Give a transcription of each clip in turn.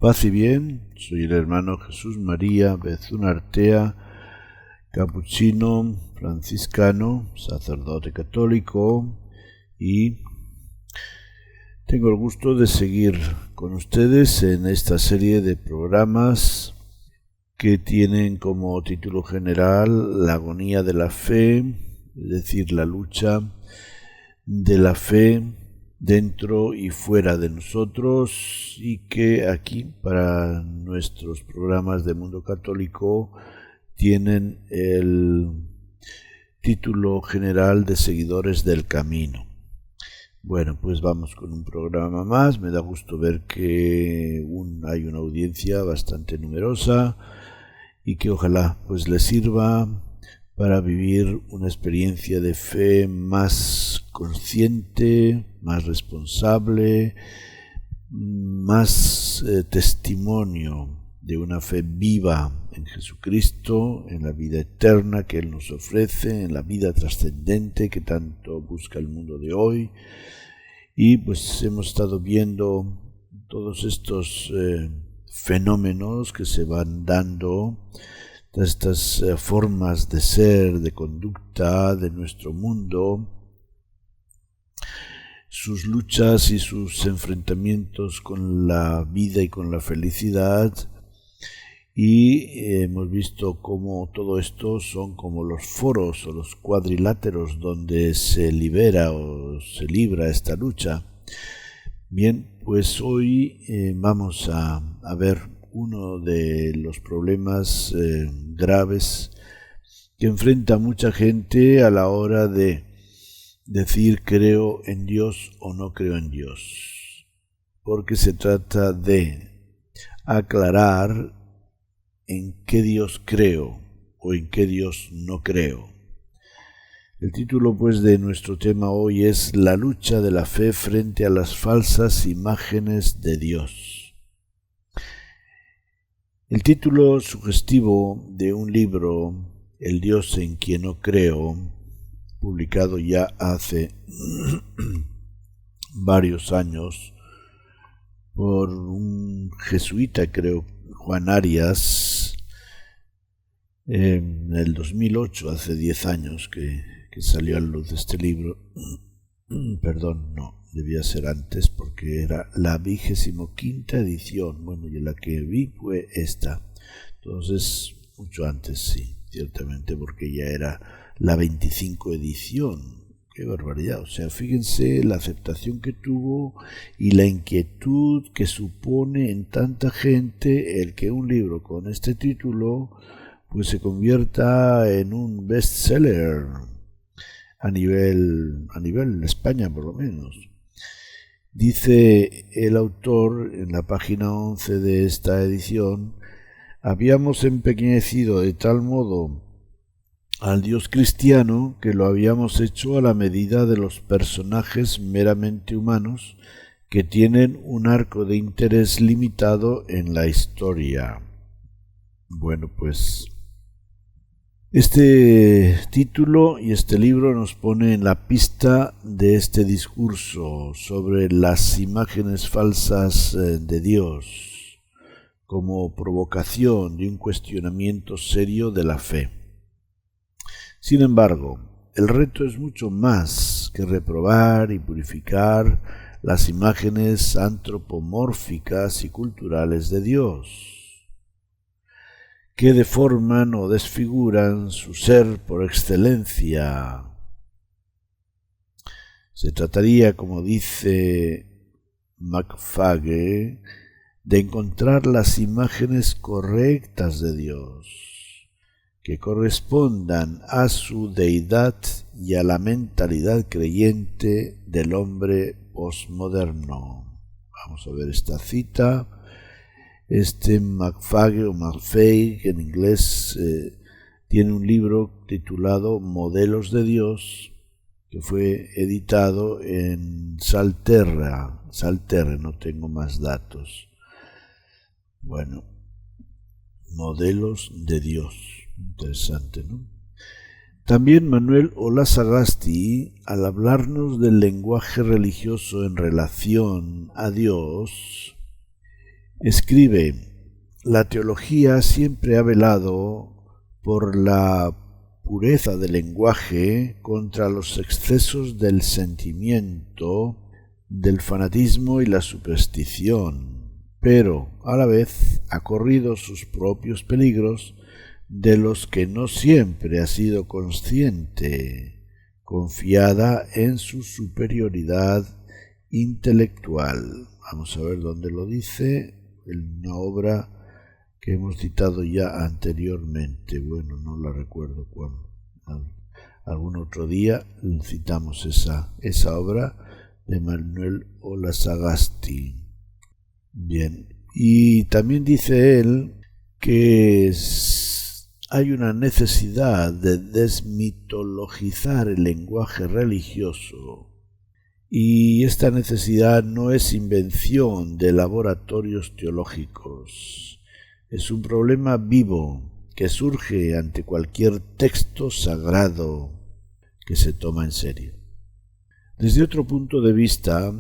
Paz y bien, soy el hermano Jesús María Bezuna Artea, capuchino, franciscano, sacerdote católico, y tengo el gusto de seguir con ustedes en esta serie de programas que tienen como título general la agonía de la fe, es decir, la lucha de la fe dentro y fuera de nosotros, y que aquí para nuestros programas de Mundo Católico tienen el título general de Seguidores del Camino. Bueno, pues vamos con un programa más. Me da gusto ver que hay una audiencia bastante numerosa y que ojalá pues les sirva para vivir una experiencia de fe más consciente, más responsable, más testimonio de una fe viva en Jesucristo, en la vida eterna que Él nos ofrece, en la vida trascendente que tanto busca el mundo de hoy. Y pues hemos estado viendo todos estos fenómenos que se van dando, estas formas de ser, de conducta de nuestro mundo, sus luchas y sus enfrentamientos con la vida y con la felicidad, y hemos visto cómo todo esto son como los foros o los cuadriláteros donde se libera o se libra esta lucha. Bien, pues hoy vamos a ver uno de los problemas graves que enfrenta mucha gente a la hora de decir creo en Dios o no creo en Dios, porque se trata de aclarar en qué Dios creo o en qué Dios no creo. El título pues de nuestro tema hoy es La lucha de la fe frente a las falsas imágenes de Dios. El título sugestivo de un libro, El Dios en quien no creo, publicado ya hace varios años por un jesuita, creo, Juan Arias, en el 2008, hace 10 años que salió a la luz este libro. Perdón, no, debía ser antes porque era la 25ª edición. Bueno, y la que vi fue esta. Entonces, mucho antes, sí, ciertamente, porque ya era la 25 edición. ¡Qué barbaridad! O sea, fíjense la aceptación que tuvo y la inquietud que supone en tanta gente el que un libro con este título pues se convierta en un bestseller a nivel en España, por lo menos. Dice el autor en la página 11 de esta edición: habíamos empequeñecido de tal modo al Dios cristiano que lo habíamos hecho a la medida de los personajes meramente humanos que tienen un arco de interés limitado en la historia. Bueno, pues este título y este libro nos pone en la pista de este discurso sobre las imágenes falsas de Dios como provocación de un cuestionamiento serio de la fe. Sin embargo, el reto es mucho más que reprobar y purificar las imágenes antropomórficas y culturales de Dios, que deforman o desfiguran su ser por excelencia. Se trataría, como dice McFagge, de encontrar las imágenes correctas de Dios, que correspondan a su deidad y a la mentalidad creyente del hombre posmoderno. Vamos a ver esta cita. McFagge o Maffei, que en inglés tiene un libro titulado Modelos de Dios, que fue editado en Salterre, no tengo más datos. Bueno, Modelos de Dios. Interesante, ¿no? También Manuel Olazagasti, al hablarnos del lenguaje religioso en relación a Dios, Escribe: la teología siempre ha velado por la pureza del lenguaje contra los excesos del sentimiento, del fanatismo y la superstición, pero a la vez ha corrido sus propios peligros, de los que no siempre ha sido consciente, confiada en su superioridad intelectual. Vamos a ver dónde lo dice, en una obra que hemos citado ya anteriormente. Bueno, no la recuerdo cuándo. Algún otro día citamos esa obra de Manuel Olasagasti. Bien, y también dice él que hay una necesidad de desmitologizar el lenguaje religioso, y esta necesidad no es invención de laboratorios teológicos. Es un problema vivo que surge ante cualquier texto sagrado que se toma en serio. Desde otro punto de vista,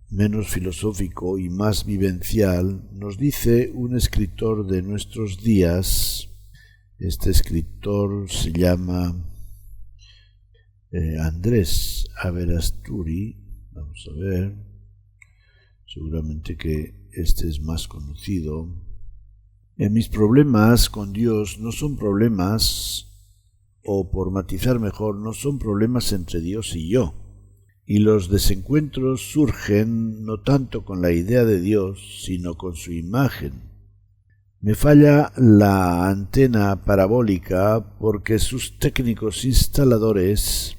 menos filosófico y más vivencial, nos dice un escritor de nuestros días. Este escritor se llama Andrés Averasturi. Vamos a ver, seguramente que este es más conocido. Mis problemas con Dios no son problemas, o por matizar mejor, no son problemas entre Dios y yo. Y los desencuentros surgen no tanto con la idea de Dios, sino con su imagen. Me falla la antena parabólica porque sus técnicos instaladores,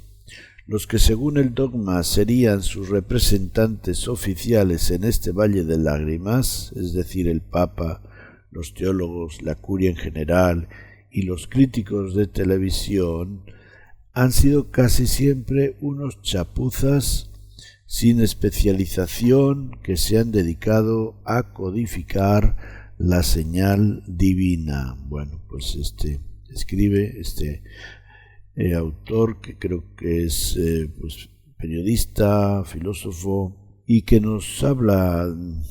los que según el dogma serían sus representantes oficiales en este valle de lágrimas, es decir, el Papa, los teólogos, la curia en general y los críticos de televisión, han sido casi siempre unos chapuzas sin especialización que se han dedicado a codificar la señal divina. Bueno, pues escribe este autor, que creo que es periodista, filósofo, y que nos habla en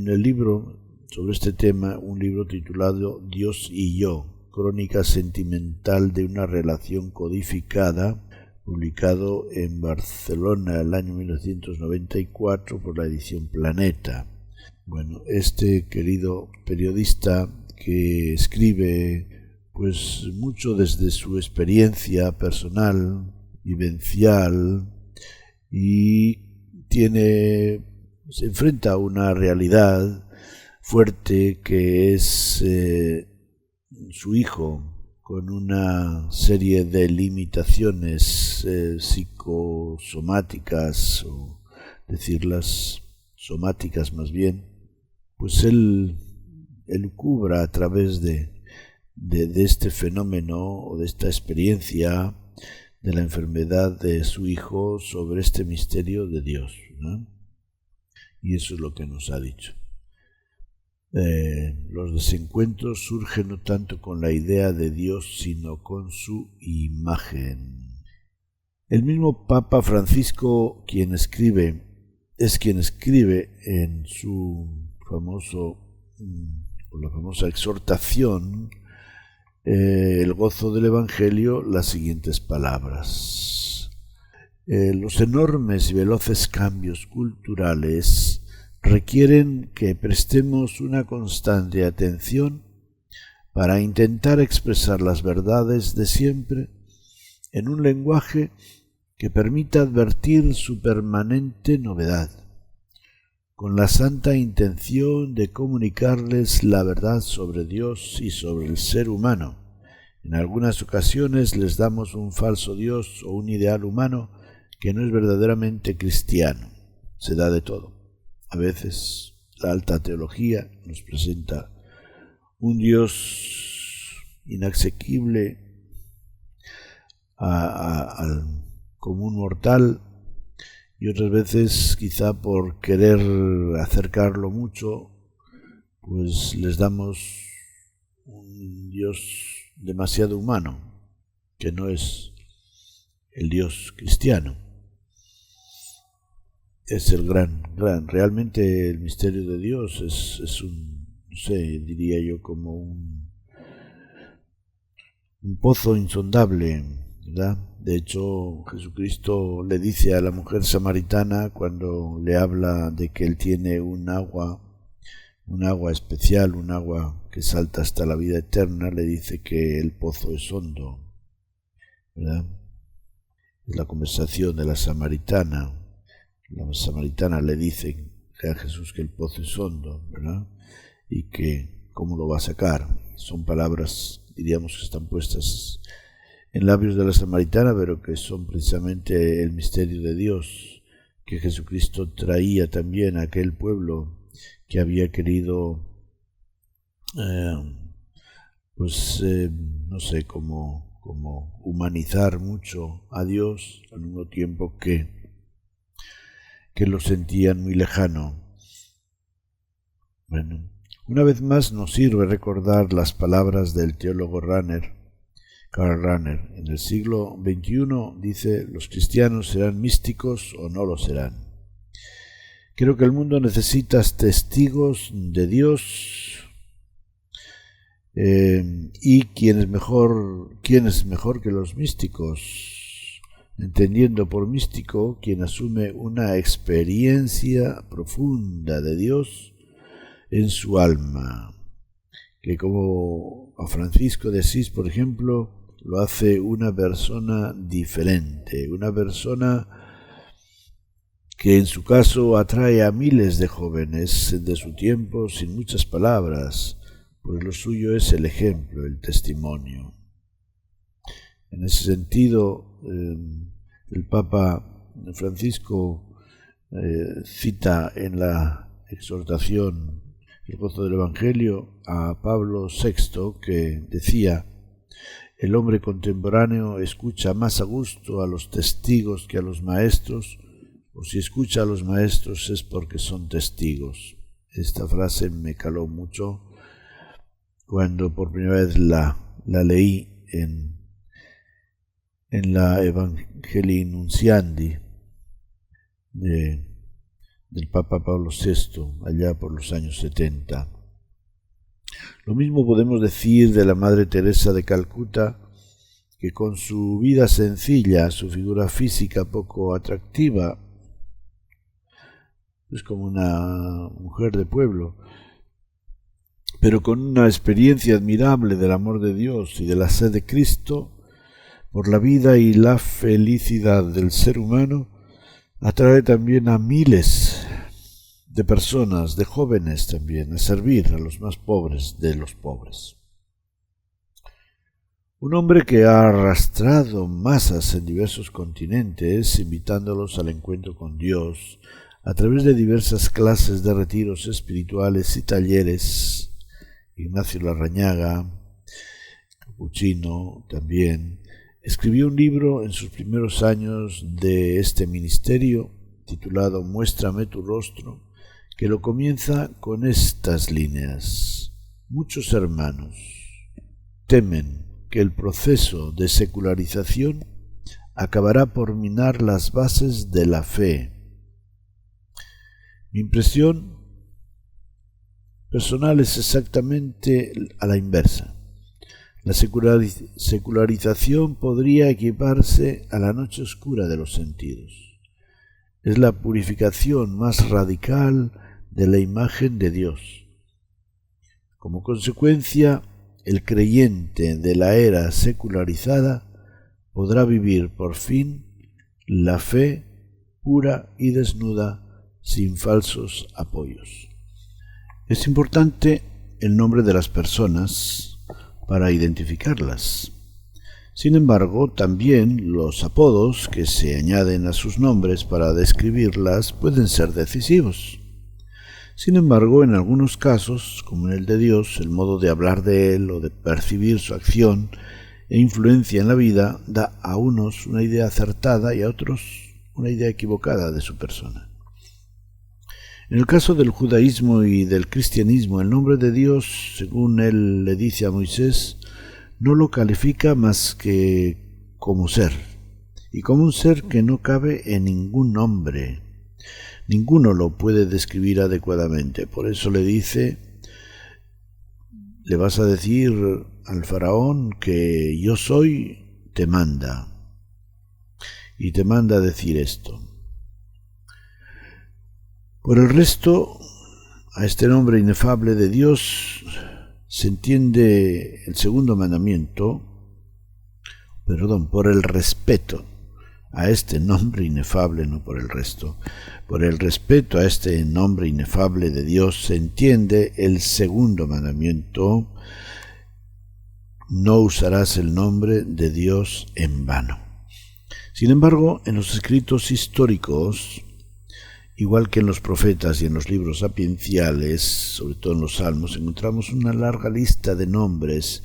el libro sobre este tema, un libro titulado Dios y yo, crónica sentimental de una relación codificada, publicado en Barcelona el año 1994 por la edición Planeta. Bueno, este querido periodista, que escribe pues mucho desde su experiencia personal, vivencial, y se enfrenta a una realidad fuerte que es su hijo, con una serie de limitaciones psicosomáticas, o decirlas somáticas más bien. Pues él cubra a través de este fenómeno o de esta experiencia de la enfermedad de su hijo sobre este misterio de Dios, ¿no? Y eso es lo que nos ha dicho. Los desencuentros surgen no tanto con la idea de Dios, sino con su imagen. El mismo Papa Francisco, quien escribe en su la famosa exhortación, el gozo del Evangelio, las siguientes palabras: los enormes y veloces cambios culturales requieren que prestemos una constante atención para intentar expresar las verdades de siempre en un lenguaje que permita advertir su permanente novedad, con la santa intención de comunicarles la verdad sobre Dios y sobre el ser humano. En algunas ocasiones les damos un falso Dios o un ideal humano que no es verdaderamente cristiano. Se da de todo. A veces la alta teología nos presenta un Dios inaccesible al común mortal, y otras veces, quizá por querer acercarlo mucho, pues les damos un Dios demasiado humano, que no es el Dios cristiano. es el realmente el misterio de Dios es un, no sé, diría yo, como un pozo insondable, ¿verdad? De hecho, Jesucristo le dice a la mujer samaritana cuando le habla de que Él tiene un agua especial, un agua que salta hasta la vida eterna, le dice que el pozo es hondo, ¿verdad? Es la conversación de la samaritana. La samaritana le dice a Jesús que el pozo es hondo, ¿verdad? Y que cómo lo va a sacar. Son palabras, diríamos, que están puestas en labios de la samaritana, pero que son precisamente el misterio de Dios, que Jesucristo traía también a aquel pueblo que había querido, no sé, como humanizar mucho a Dios, al mismo tiempo que lo sentían muy lejano. Bueno, una vez más nos sirve recordar las palabras del teólogo Karl Rahner. En el siglo XXI dice: los cristianos serán místicos o no lo serán. Creo que el mundo necesita testigos de Dios, y ¿quién es mejor que los místicos? Entendiendo por místico quien asume una experiencia profunda de Dios en su alma, que como a Francisco de Asís, por ejemplo, lo hace una persona diferente, una persona que en su caso atrae a miles de jóvenes de su tiempo sin muchas palabras, pues lo suyo es el ejemplo, el testimonio. En ese sentido, el Papa Francisco cita en la exhortación El gozo del Evangelio a Pablo VI, que decía: el hombre contemporáneo escucha más a gusto a los testigos que a los maestros, o si escucha a los maestros es porque son testigos. Esta frase me caló mucho cuando por primera vez la leí en la Evangelii Nunciandi del Papa Pablo VI, allá por los años 70. Lo mismo podemos decir de la Madre Teresa de Calcuta, que con su vida sencilla, su figura física poco atractiva, es como una mujer de pueblo, pero con una experiencia admirable del amor de Dios y de la sed de Cristo por la vida y la felicidad del ser humano, atrae también a miles de personas, de jóvenes también, a servir a los más pobres de los pobres. Un hombre que ha arrastrado masas en diversos continentes, invitándolos al encuentro con Dios, a través de diversas clases de retiros espirituales y talleres. Ignacio Larrañaga, capuchino también, escribió un libro en sus primeros años de este ministerio, titulado Muéstrame tu rostro, que lo comienza con estas líneas: muchos hermanos temen que el proceso de secularización acabará por minar las bases de la fe. Mi impresión personal es exactamente a la inversa. La secularización podría equiparse a la noche oscura de los sentidos. Es la purificación más radical de la imagen de Dios. Como consecuencia, el creyente de la era secularizada podrá vivir por fin la fe pura y desnuda, sin falsos apoyos. Es importante el nombre de las personas para identificarlas. Sin embargo, también los apodos que se añaden a sus nombres para describirlas pueden ser decisivos. Sin embargo, en algunos casos, como en el de Dios, el modo de hablar de Él o de percibir su acción e influencia en la vida da a unos una idea acertada y a otros una idea equivocada de su persona. En el caso del judaísmo y del cristianismo, el nombre de Dios, según Él le dice a Moisés, no lo califica más que como ser, y como un ser que no cabe en ningún nombre. ninguno lo puede describir adecuadamente. Por eso le dice, le vas a decir al faraón que yo soy, te manda. Y te manda a decir esto. Por el resto, a este nombre inefable de Dios se entiende el segundo mandamiento, por el respeto a este nombre inefable, no por el resto. Por el respeto a este nombre inefable de Dios se entiende el segundo mandamiento: no usarás el nombre de Dios en vano. Sin embargo, en los escritos históricos, igual que en los profetas y en los libros sapienciales, sobre todo en los Salmos, encontramos una larga lista de nombres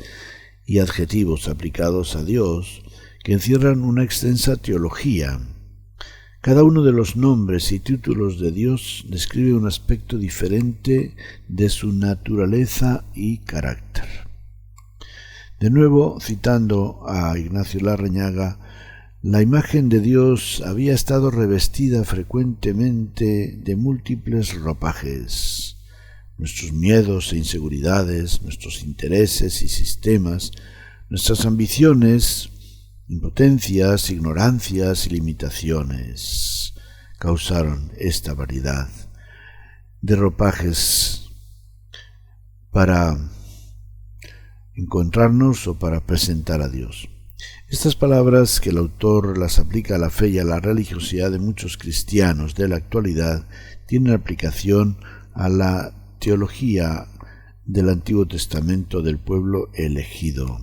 y adjetivos aplicados a Dios que encierran una extensa teología. Cada uno de los nombres y títulos de Dios describe un aspecto diferente de su naturaleza y carácter. De nuevo, citando a Ignacio Larrañaga, la imagen de Dios había estado revestida frecuentemente de múltiples ropajes. Nuestros miedos e inseguridades, nuestros intereses y sistemas, nuestras ambiciones, impotencias, ignorancias y limitaciones causaron esta variedad de ropajes para encontrarnos o para presentar a Dios. Estas palabras, que el autor las aplica a la fe y a la religiosidad de muchos cristianos de la actualidad, tienen aplicación a la teología del Antiguo Testamento del pueblo elegido.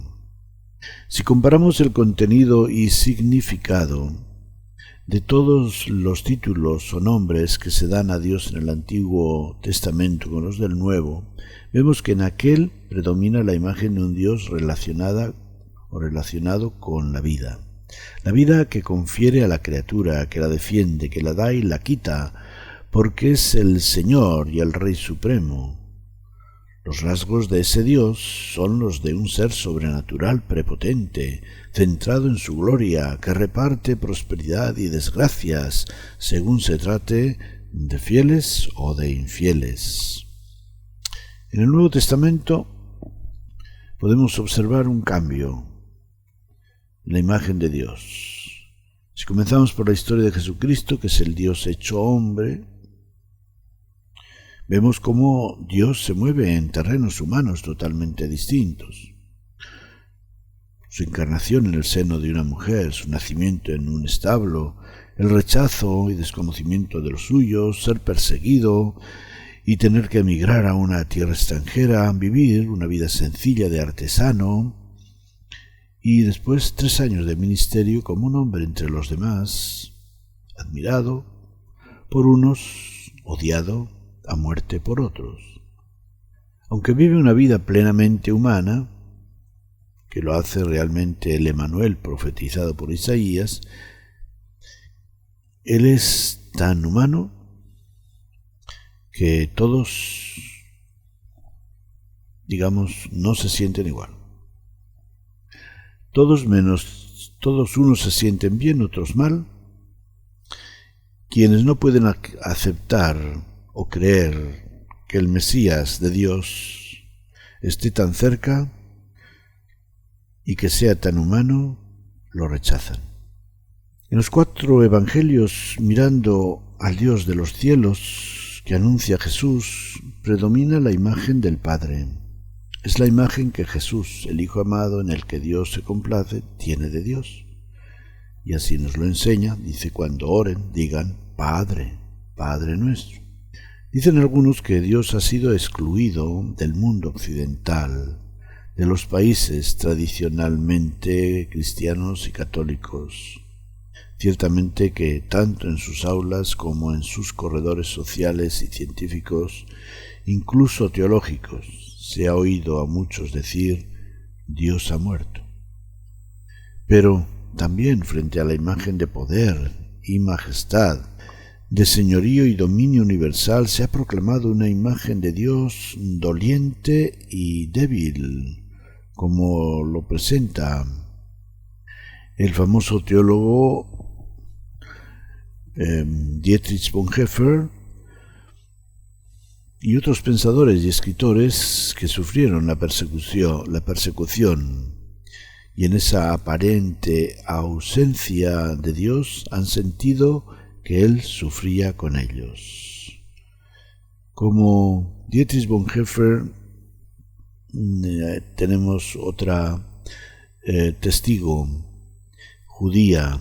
Si comparamos el contenido y significado de todos los títulos o nombres que se dan a Dios en el Antiguo Testamento con los del Nuevo, vemos que en aquel predomina la imagen de un Dios relacionado con la vida que confiere a la criatura, que la defiende, que la da y la quita, porque es el Señor y el Rey Supremo. Los rasgos de ese Dios son los de un ser sobrenatural prepotente, centrado en su gloria, que reparte prosperidad y desgracias, según se trate de fieles o de infieles. En el Nuevo Testamento podemos observar un cambio en la imagen de Dios. Si comenzamos por la historia de Jesucristo, que es el Dios hecho hombre, vemos cómo Dios se mueve en terrenos humanos totalmente distintos. Su encarnación en el seno de una mujer, su nacimiento en un establo, el rechazo y desconocimiento de los suyos, ser perseguido y tener que emigrar a una tierra extranjera, vivir una vida sencilla de artesano, y después 3 años de ministerio como un hombre entre los demás, admirado por unos, odiado a muerte por otros. Aunque vive una vida plenamente humana, que lo hace realmente el Emanuel profetizado por Isaías, él es tan humano que todos, no se sienten igual. Todos unos se sienten bien, otros mal. Quienes no pueden aceptar o creer que el Mesías de Dios esté tan cerca y que sea tan humano, lo rechazan. En los 4 evangelios, mirando al Dios de los cielos que anuncia Jesús, predomina la imagen del Padre. Es la imagen que Jesús, el Hijo amado en el que Dios se complace, tiene de Dios. Y así nos lo enseña. Dice, cuando oren, digan, Padre, Padre nuestro. Dicen algunos que Dios ha sido excluido del mundo occidental, de los países tradicionalmente cristianos y católicos. Ciertamente que tanto en sus aulas como en sus corredores sociales y científicos, incluso teológicos, se ha oído a muchos decir, Dios ha muerto. Pero también frente a la imagen de poder y majestad, de señorío y dominio universal, se ha proclamado una imagen de Dios doliente y débil, como lo presenta el famoso teólogo Dietrich Bonhoeffer y otros pensadores y escritores que sufrieron la persecución, y en esa aparente ausencia de Dios han sentido que Él sufría con ellos. Como Dietrich Bonhoeffer, tenemos otra testigo judía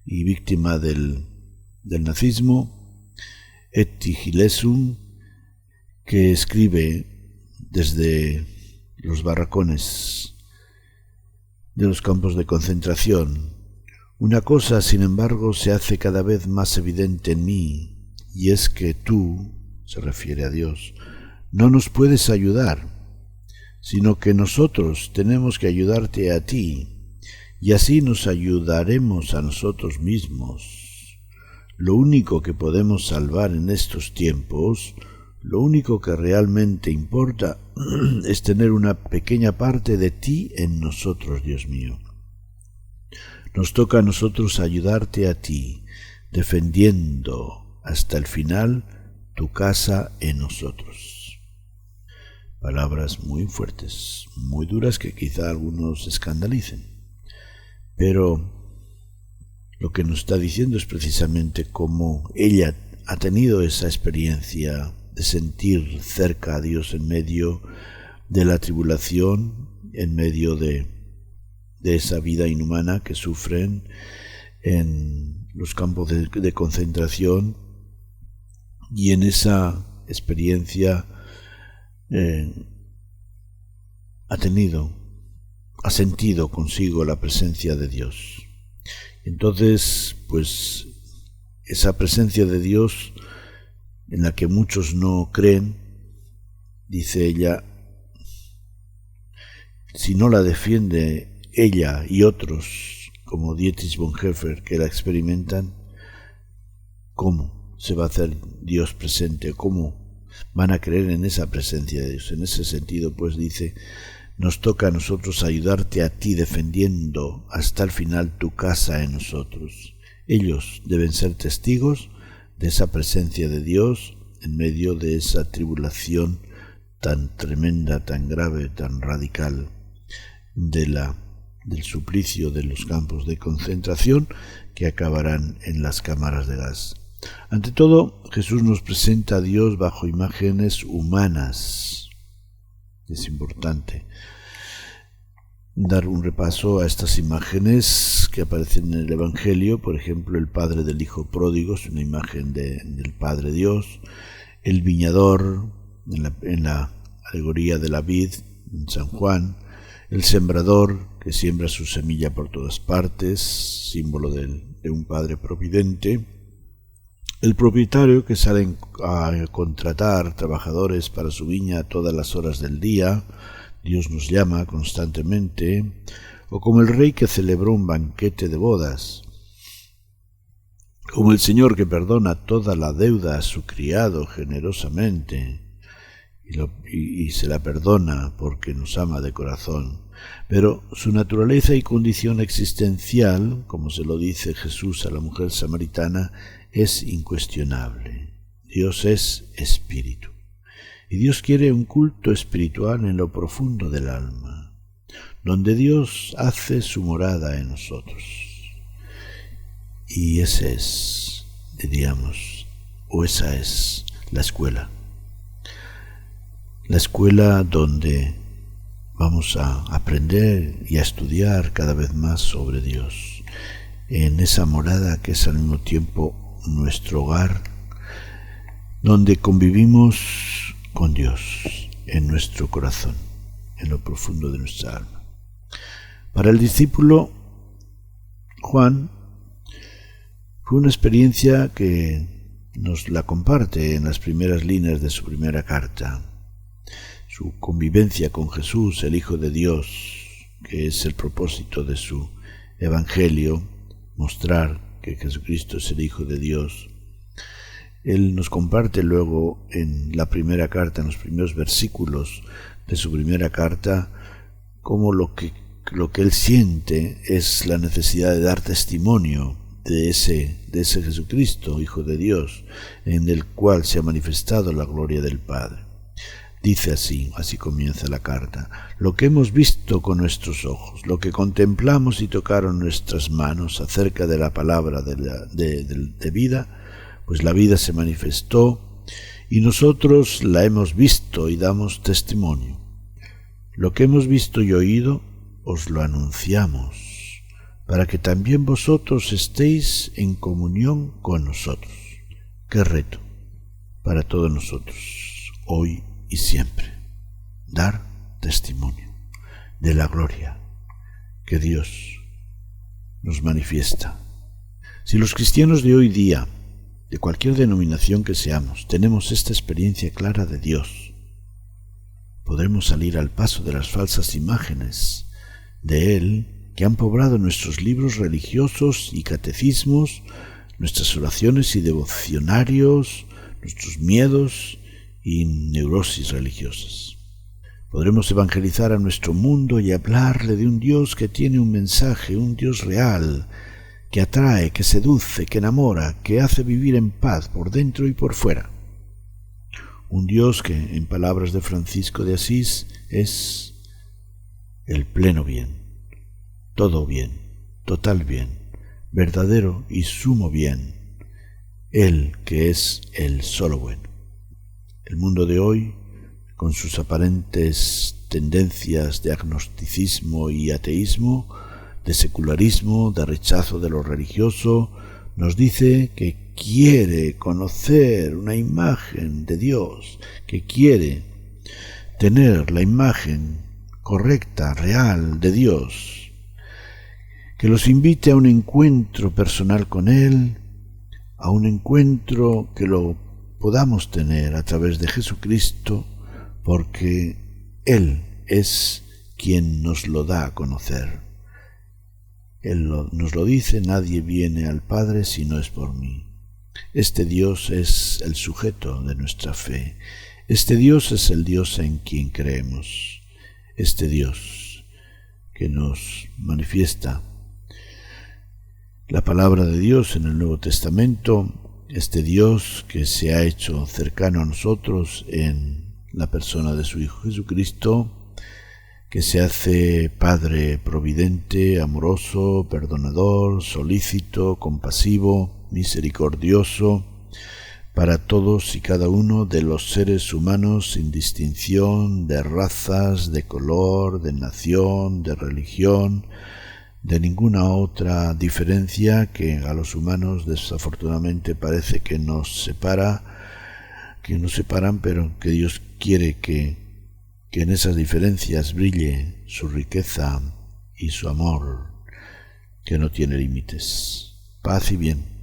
y víctima del nazismo, Etty Hillesum, que escribe desde los barracones de los campos de concentración: una cosa, sin embargo, se hace cada vez más evidente en mí, y es que tú, se refiere a Dios, no nos puedes ayudar, sino que nosotros tenemos que ayudarte a ti, y así nos ayudaremos a nosotros mismos. Lo único que podemos salvar en estos tiempos, lo único que realmente importa, es tener una pequeña parte de ti en nosotros, Dios mío. Nos toca a nosotros ayudarte a ti, defendiendo hasta el final tu casa en nosotros. Palabras muy fuertes, muy duras, que quizá algunos escandalicen. Pero lo que nos está diciendo es precisamente cómo ella ha tenido esa experiencia de sentir cerca a Dios en medio de la tribulación, en medio de esa vida inhumana que sufren en los campos de concentración, y en esa experiencia ha sentido consigo la presencia de Dios. Entonces, pues, esa presencia de Dios en la que muchos no creen, dice ella, si no la defiende ella y otros como Dietrich Bonhoeffer que la experimentan, ¿cómo se va a hacer Dios presente? ¿Cómo van a creer en esa presencia de Dios? En ese sentido, pues dice, nos toca a nosotros ayudarte a ti, defendiendo hasta el final tu casa en nosotros. Ellos deben ser testigos de esa presencia de Dios en medio de esa tribulación tan tremenda, tan grave, tan radical del suplicio de los campos de concentración que acabarán en las cámaras de gas. Ante todo, Jesús nos presenta a Dios bajo imágenes humanas. Es importante dar un repaso a estas imágenes que aparecen en el Evangelio. Por ejemplo, el padre del hijo pródigo es una imagen del Padre Dios. El viñador, en la alegoría de la vid, en San Juan. El sembrador, que siembra su semilla por todas partes, símbolo de un Padre providente. El propietario, que sale a contratar trabajadores para su viña a todas las horas del día. Dios nos llama constantemente. O como el rey que celebró un banquete de bodas. Como el Señor que perdona toda la deuda a su criado generosamente. Y se la perdona porque nos ama de corazón. Pero su naturaleza y condición existencial, como se lo dice Jesús a la mujer samaritana, es incuestionable. Dios es espíritu. Y Dios quiere un culto espiritual en lo profundo del alma, donde Dios hace su morada en nosotros. Y ese es, diríamos, o esa es la escuela. La escuela donde vamos a aprender y a estudiar cada vez más sobre Dios, en esa morada que es al mismo tiempo nuestro hogar, donde convivimos con Dios en nuestro corazón, en lo profundo de nuestra alma. Para el discípulo Juan fue una experiencia que nos la comparte en las primeras líneas de su primera carta. Su convivencia con Jesús, el Hijo de Dios, que es el propósito de su Evangelio, mostrar que Jesucristo es el Hijo de Dios. Él nos comparte luego en la primera carta, en los primeros versículos de su primera carta, cómo lo que él siente es la necesidad de dar testimonio de ese Jesucristo, Hijo de Dios, en el cual se ha manifestado la gloria del Padre. Dice así comienza la carta: lo que hemos visto con nuestros ojos, lo que contemplamos y tocaron nuestras manos acerca de la palabra de vida, pues la vida se manifestó y nosotros la hemos visto y damos testimonio. Lo que hemos visto y oído os lo anunciamos, para que también vosotros estéis en comunión con nosotros. ¡Qué reto para todos nosotros, hoy y siempre! Dar testimonio de la gloria que Dios nos manifiesta. Si los cristianos de hoy día, de cualquier denominación que seamos, tenemos esta experiencia clara de Dios, podremos salir al paso de las falsas imágenes de Él que han poblado nuestros libros religiosos y catecismos, nuestras oraciones y devocionarios, nuestros miedos y neurosis religiosas. Podremos evangelizar a nuestro mundo y hablarle de un Dios que tiene un mensaje, un Dios real, que atrae, que seduce, que enamora, que hace vivir en paz por dentro y por fuera. Un Dios que, en palabras de Francisco de Asís, es el pleno bien, todo bien, total bien, verdadero y sumo bien, Él que es el solo bueno. El mundo de hoy, con sus aparentes tendencias de agnosticismo y ateísmo, de secularismo, de rechazo de lo religioso, nos dice que quiere conocer una imagen de Dios, que quiere tener la imagen correcta, real de Dios, que los invite a un encuentro personal con Él, a un encuentro que lo podamos tener a través de Jesucristo, porque Él es quien nos lo da a conocer. Él nos lo dice: nadie viene al Padre si no es por mí. Este Dios es el sujeto de nuestra fe. Este Dios es el Dios en quien creemos. Este Dios que nos manifiesta la palabra de Dios en el Nuevo Testamento, este Dios que se ha hecho cercano a nosotros en la persona de su Hijo Jesucristo, que se hace Padre providente, amoroso, perdonador, solícito, compasivo, misericordioso, para todos y cada uno de los seres humanos sin distinción de razas, de color, de nación, de religión, de ninguna otra diferencia que a los humanos desafortunadamente parece que nos separan, pero que Dios quiere que en esas diferencias brille su riqueza y su amor, que no tiene límites. Paz y bien.